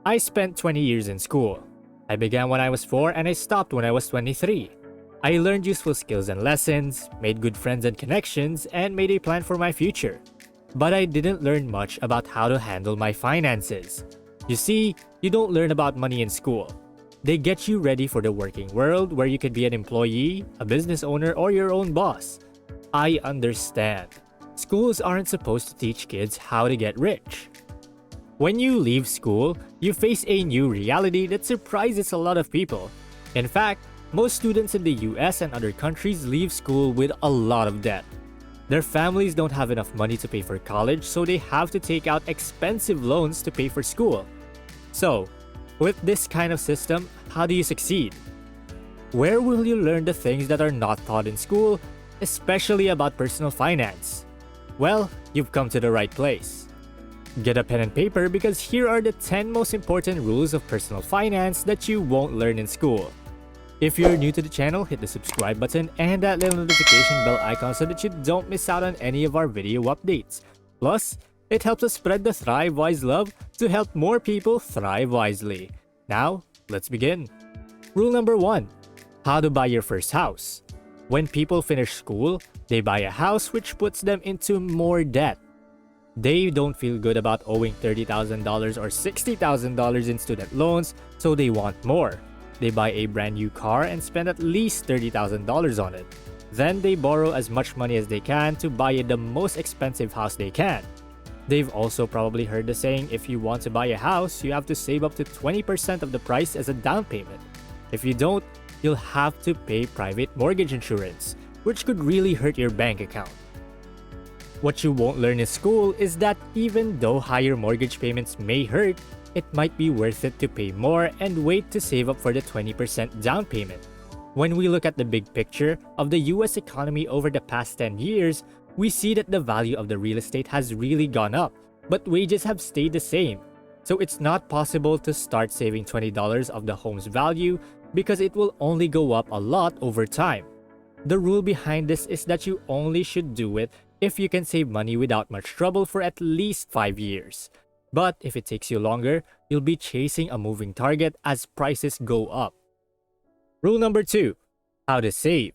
I spent 20 years in school. I began when I was 4 and I stopped when I was 23. I learned useful skills and lessons, made good friends and connections, and made a plan for my future. But I didn't learn much about how to handle my finances. You see, you don't learn about money in school. They get you ready for the working world where you could be an employee, a business owner, or your own boss. I understand. Schools aren't supposed to teach kids how to get rich. When you leave school, you face a new reality that surprises a lot of people. In fact, most students in the US and other countries leave school with a lot of debt. Their families don't have enough money to pay for college, so they have to take out expensive loans to pay for school. So, with this kind of system, how do you succeed? Where will you learn the things that are not taught in school, especially about personal finance? Well, you've come to the right place. Get a pen and paper because here are the 10 most important rules of personal finance that you won't learn in school. If you're new to the channel, hit the subscribe button and that little notification bell icon so that you don't miss out on any of our video updates. Plus, it helps us spread the Thrive Wise love to help more people thrive wisely. Now, let's begin. Rule number 1. How to buy your first house. When people finish school, they buy a house which puts them into more debt. They don't feel good about owing $30,000 or $60,000 in student loans, so they want more. They buy a brand new car and spend at least $30,000 on it. Then they borrow as much money as they can to buy the most expensive house they can. They've also probably heard the saying, if you want to buy a house, you have to save up to 20% of the price as a down payment. If you don't, you'll have to pay private mortgage insurance, which could really hurt your bank account. What you won't learn in school is that even though higher mortgage payments may hurt, it might be worth it to pay more and wait to save up for the 20% down payment. When we look at the big picture of the US economy over the past 10 years, we see that the value of the real estate has really gone up, but wages have stayed the same. So it's not possible to start saving $20 of the home's value because it will only go up a lot over time. The rule behind this is that you only should do it if you can save money without much trouble for at least 5 years. But if it takes you longer, you'll be chasing a moving target as prices go up. Rule number 2. How to save.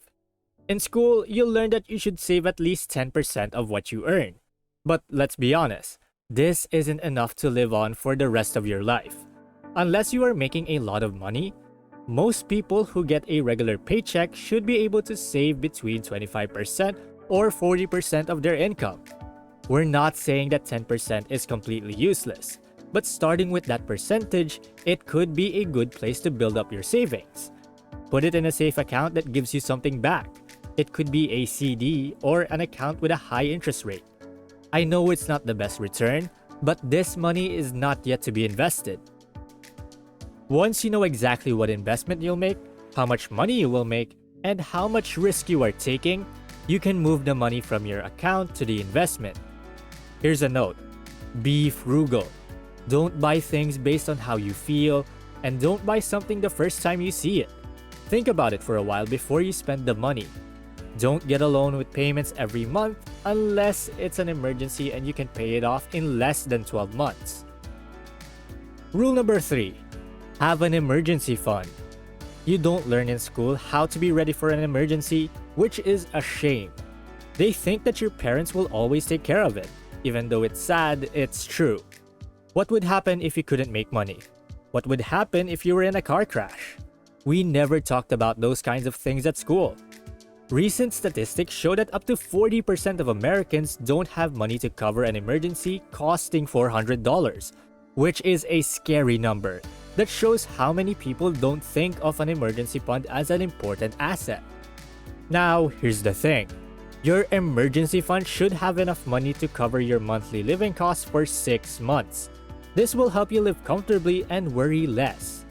In school, you'll learn that you should save at least 10% of what you earn. But let's be honest, this isn't enough to live on for the rest of your life. Unless you are making a lot of money, most people who get a regular paycheck should be able to save between 25% or 40% of their income. We're not saying that 10% is completely useless, but starting with that percentage, it could be a good place to build up your savings. Put it in a safe account that gives you something back. It could be a CD or an account with a high interest rate. I know it's not the best return, but this money is not yet to be invested. Once you know exactly what investment you'll make, how much money you will make, and how much risk you are taking, you can move the money from your account to the investment. Here's a note. Be frugal. Don't buy things based on how you feel, and don't buy something the first time you see it. Think about it for a while before you spend the money. Don't get a loan with payments every month unless it's an emergency and you can pay it off in less than 12 months. Rule number 3. Have an emergency fund. You don't learn in school how to be ready for an emergency, which is a shame. They think that your parents will always take care of it. Even though it's sad, it's true. What would happen if you couldn't make money? What would happen if you were in a car crash? We never talked about those kinds of things at school. Recent statistics show that up to 40% of Americans don't have money to cover an emergency costing $400, which is a scary number that shows how many people don't think of an emergency fund as an important asset. Now, here's the thing. Your emergency fund should have enough money to cover your monthly living costs for 6 months. This will help you live comfortably and worry less.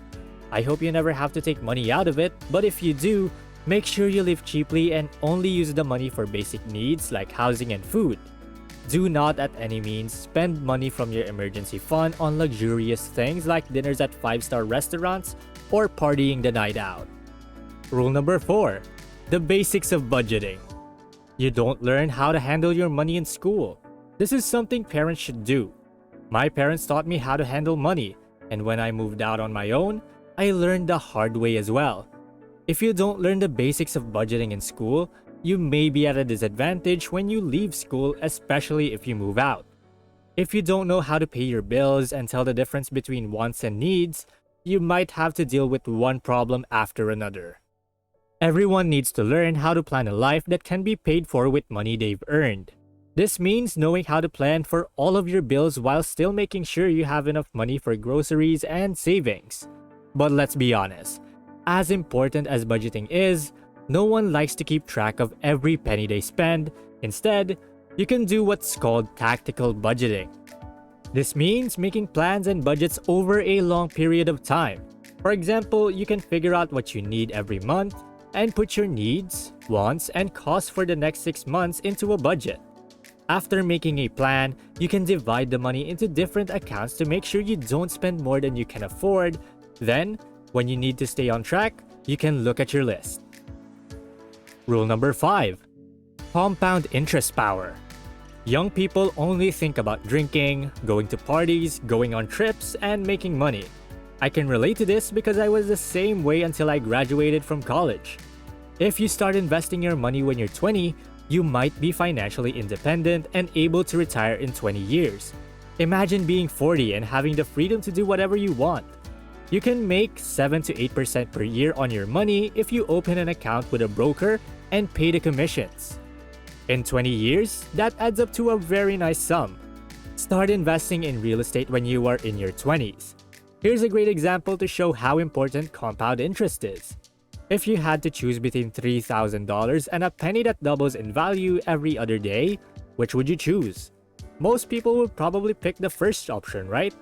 I hope you never have to take money out of it, but if you do, make sure you live cheaply and only use the money for basic needs like housing and food. Do not at any means spend money from your emergency fund on luxurious things like dinners at 5-star restaurants or partying the night out. Rule number 4. The basics of budgeting. You don't learn how to handle your money in school. This is something parents should do. My parents taught me how to handle money, And when I moved out on my own, I learned the hard way as well. If you don't learn the basics of budgeting in school, you may be at a disadvantage when you leave school, especially if you move out. If you don't know how to pay your bills and tell the difference between wants and needs, you might have to deal with one problem after another. Everyone needs to learn how to plan a life that can be paid for with money they've earned. This means knowing how to plan for all of your bills while still making sure you have enough money for groceries and savings. But let's be honest, as important as budgeting is, no one likes to keep track of every penny they spend. Instead, you can do what's called tactical budgeting. This means making plans and budgets over a long period of time. For example, you can figure out what you need every month and put your needs, wants, and costs for the next 6 months into a budget. After making a plan, you can divide the money into different accounts to make sure you don't spend more than you can afford. Then, when you need to stay on track, you can look at your list. Rule number 5. Compound interest power. Young people only think about drinking, going to parties, going on trips, and making money. I can relate to this because I was the same way until I graduated from college. If you start investing your money when you're 20, you might be financially independent and able to retire in 20 years. Imagine being 40 and having the freedom to do whatever you want. You can make 7 to 8% per year on your money if you open an account with a broker and pay the commissions. In 20 years, that adds up to a very nice sum. Start investing in real estate when you are in your 20s. Here's a great example to show how important compound interest is. If you had to choose between $3,000 and a penny that doubles in value every other day, which would you choose? Most people would probably pick the first option, right?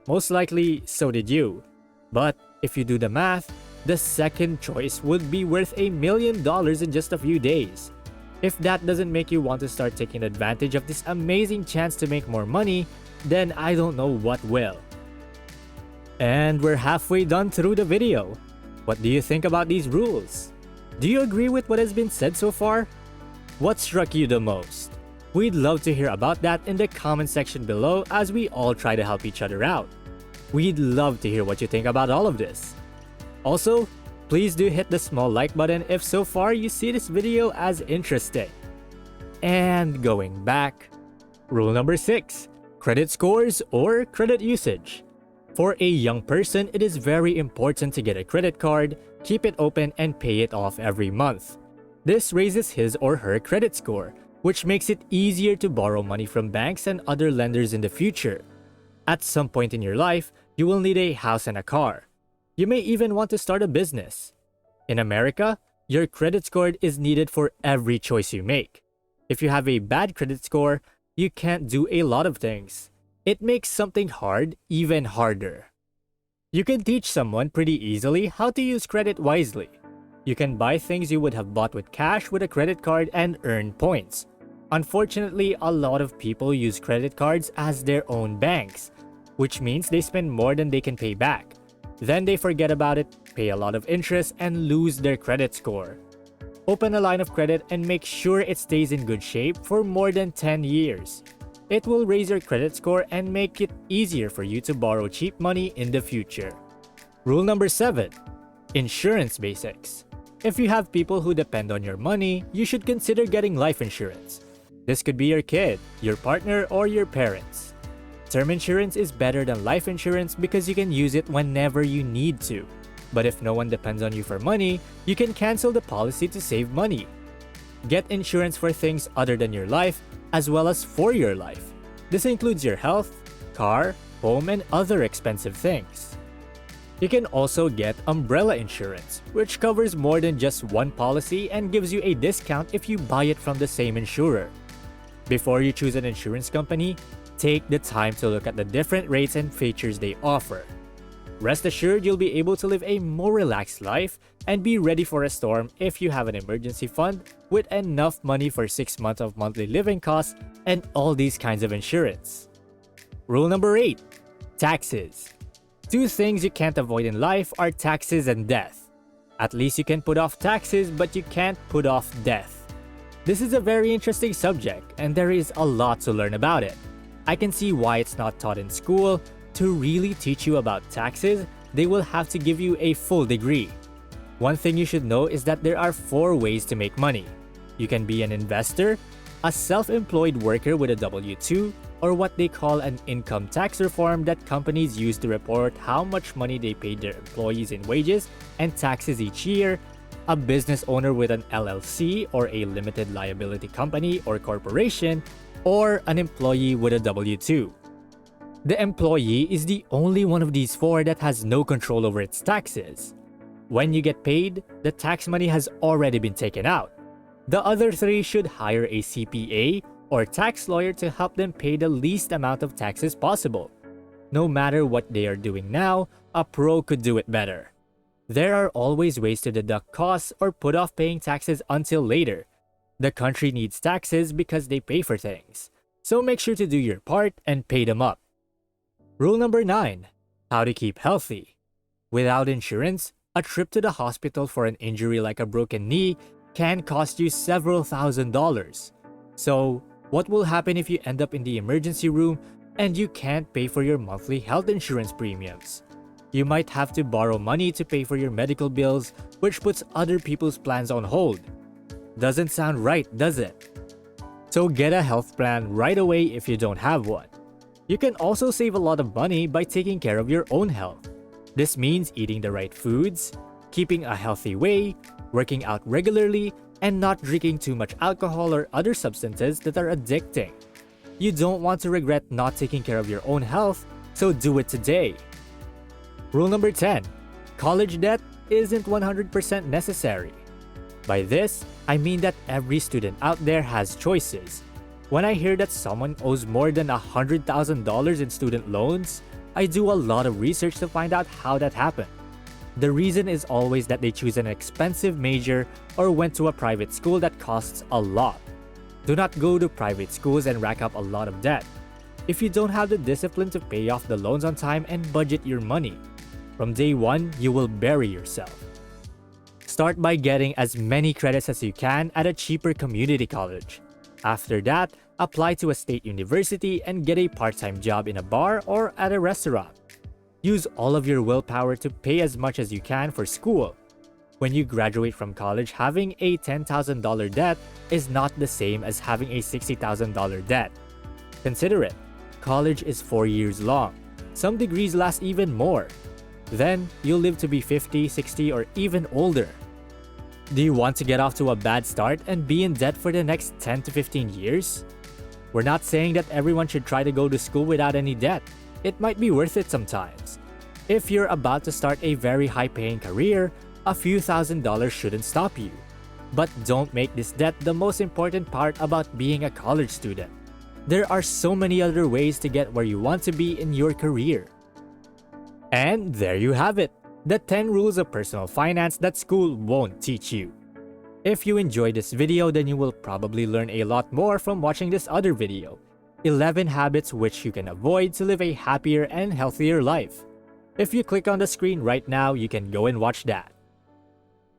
Most likely, so did you. But if you do the math, the second choice would be worth $1 million in just a few days. If that doesn't make you want to start taking advantage of this amazing chance to make more money, then I don't know what will. And we're halfway done through the video. What do you think about these rules? Do you agree with what has been said so far? What struck you the most? We'd love to hear about that in the comment section below as we all try to help each other out. We'd love to hear what you think about all of this. Also, please do hit the small like button if so far you see this video as interesting. And going back, rule number 6, credit scores or credit usage. For a young person, it is very important to get a credit card, keep it open, and pay it off every month. This raises his or her credit score, which makes it easier to borrow money from banks and other lenders in the future. At some point in your life, you will need a house and a car. You may even want to start a business. In America, your credit score is needed for every choice you make. If you have a bad credit score, you can't do a lot of things. It makes something hard even harder. You can teach someone pretty easily how to use credit wisely. You can buy things you would have bought with cash with a credit card and earn points. Unfortunately, a lot of people use credit cards as their own banks, which means they spend more than they can pay back. Then they forget about it, pay a lot of interest, and lose their credit score. Open a line of credit and make sure it stays in good shape for more than 10 years. It will raise your credit score and make it easier for you to borrow cheap money in the future. Rule number 7. Insurance basics. If you have people who depend on your money, you should consider getting life insurance. This could be your kid, your partner, or your parents. Term insurance is better than life insurance because you can use it whenever you need to. But if no one depends on you for money, you can cancel the policy to save money. Get insurance for things other than your life, as well as for your life. This includes your health, car, home, and other expensive things. You can also get umbrella insurance, which covers more than just one policy and gives you a discount if you buy it from the same insurer. Before you choose an insurance company, take the time to look at the different rates and features they offer. Rest assured you'll be able to live a more relaxed life and be ready for a storm if you have an emergency fund with enough money for 6 months of monthly living costs and all these kinds of insurance. Rule number 8. Taxes. 2 things you can't avoid in life are taxes and death. At least you can put off taxes, but you can't put off death. This is a very interesting subject, and there is a lot to learn about it. I can see why it's not taught in school. To really teach you about taxes, they will have to give you a full degree. One thing you should know is that there are 4 ways to make money. You can be an investor, a self-employed worker with a W-2, or what they call an income tax reform that companies use to report how much money they paid their employees in wages and taxes each year, a business owner with an LLC or a limited liability company or corporation, or an employee with a W-2. The employee is the only one of these 4 that has no control over its taxes. When you get paid, the tax money has already been taken out. The other 3 should hire a CPA or tax lawyer to help them pay the least amount of taxes possible. No matter what they are doing now, a pro could do it better. There are always ways to deduct costs or put off paying taxes until later. The country needs taxes because they pay for things. So make sure to do your part and pay them up. Rule number 9. How to keep healthy. Without insurance, a trip to the hospital for an injury like a broken knee can cost you several $1,000s. So, what will happen if you end up in the emergency room and you can't pay for your monthly health insurance premiums? You might have to borrow money to pay for your medical bills, which puts other people's plans on hold. Doesn't sound right, does it? So get a health plan right away if you don't have one. You can also save a lot of money by taking care of your own health. This means eating the right foods, keeping a healthy weight, working out regularly, and not drinking too much alcohol or other substances that are addicting. You don't want to regret not taking care of your own health, so do it today. Rule number 10. College debt isn't 100% necessary. By this, I mean that every student out there has choices. When I hear that someone owes more than $100,000 in student loans, I do a lot of research to find out how that happened. The reason is always that they choose an expensive major or went to a private school that costs a lot. Do not go to private schools and rack up a lot of debt. If you don't have the discipline to pay off the loans on time and budget your money, from day 1, you will bury yourself. Start by getting as many credits as you can at a cheaper community college. After that, apply to a state university and get a part-time job in a bar or at a restaurant. Use all of your willpower to pay as much as you can for school. When you graduate from college, having a $10,000 debt is not the same as having a $60,000 debt. Consider it. College is 4 years long. Some degrees last even more. Then, you'll live to be 50, 60, or even older. Do you want to get off to a bad start and be in debt for the next 10 to 15 years? We're not saying that everyone should try to go to school without any debt. It might be worth it sometimes. If you're about to start a very high-paying career, a few $1,000s shouldn't stop you. But don't make this debt the most important part about being a college student. There are so many other ways to get where you want to be in your career. And there you have it, the 10 rules of personal finance that school won't teach you. If you enjoyed this video, then you will probably learn a lot more from watching this other video, 11 habits which you can avoid to live a happier and healthier life. If you click on the screen right now, you can go and watch that.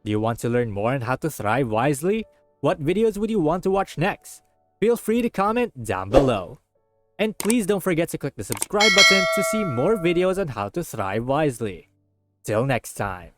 Do you want to learn more on how to thrive wisely? What videos would you want to watch next? Feel free to comment down below. And please don't forget to click the subscribe button to see more videos on how to thrive wisely. Till next time.